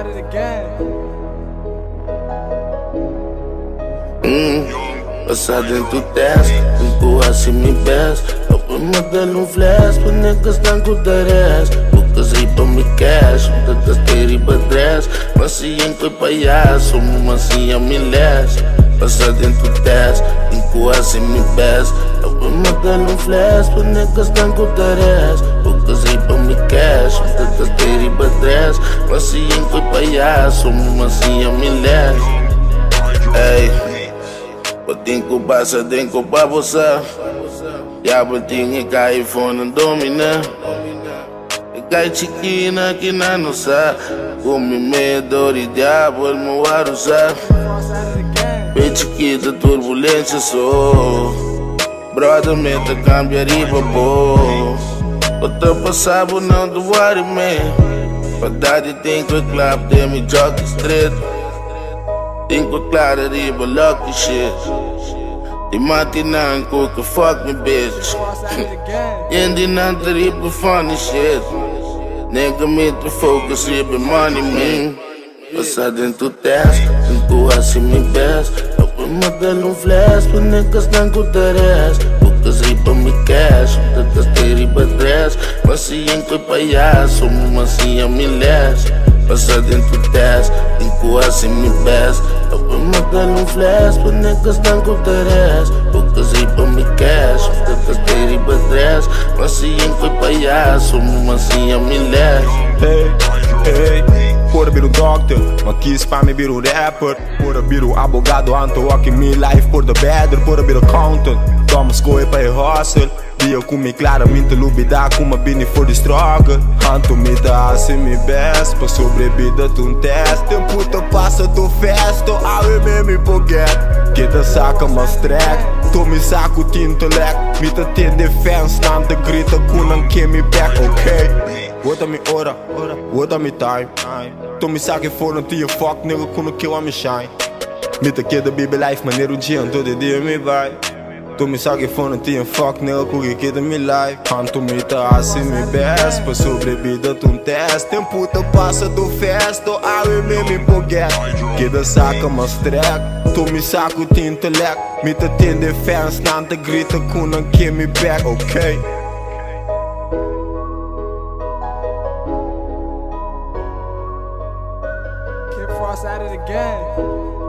at it again. Passar dentro teste, empurra assim me best. Eu vou mandar flash para niggas não cuidarás. Lucas aí para me cash, muitas ter e badrés. Mas se enco palhaço, mas se a milés. Passar dentro teste, empurra assim me best. Eu vou mandar flash para niggas não cuidarás. Lucas aí para me cash, muitas ter e badrés. Mas se enco palhaço, mas se a milés. Ei. Botinho passa dentro pra você. Já botinho cai fone domina. E cai chiquina que na nossa. Come medo e diabo el moar usar. Bem chiquita turbulência sou. Brother meta cambia riba bo. Outra passava não do worry man. Verdade tem que clap de me jockey street. Think we're clouded, but lucky shit. The Martin cook fuck me, bitch. And the not the funny shit. Nigga, me to focus, ripping money, man. Passar dentro teste, empurra assim me best. Eu vou mandar flash para niggas não cuidarás. Lucas aí para me cash, muitas ter e badrés. Mas se enco palhaço, mas se a milés. Passar dentro teste, empurra assim me best. Eu vou mandar flash para niggas não cuidarás. Lucas aí para me cash, muitas ter e badrés. Mas se enco palhaço, mas se a milés. Hey, pode vir o doctor, mas quis para me vir o rapper. Pode vir o abogado, anto walking me life por the better. Pode vir o accountant, toma escolha para o hustle. Dia comigo claramente lubida como bini for the struggle. Anto me dá assim me best, para sobrevida tu um teste. Tempo te passa tu festo, I will me forget. Que da saca mas track, tu me saco tinto lek. Me te tem defense, não te grita com não que me back, ok? What me order, what me time. Tu me saque fora, tu fuck nigga com o que eu me shine. Me te queda baby life, maneiro dia, todo dia me vai. Tu me saque fora, tu fuck nigga com o que queda me life. Anto me tá assim me best, pra sobrevida tu um teste. Tempo te passa tu festo, I will me forget. Queda saca mas track, tu me saco tinto lek. Me te tem defense, não te grita com não que me back, ok? Kid Frost at it again.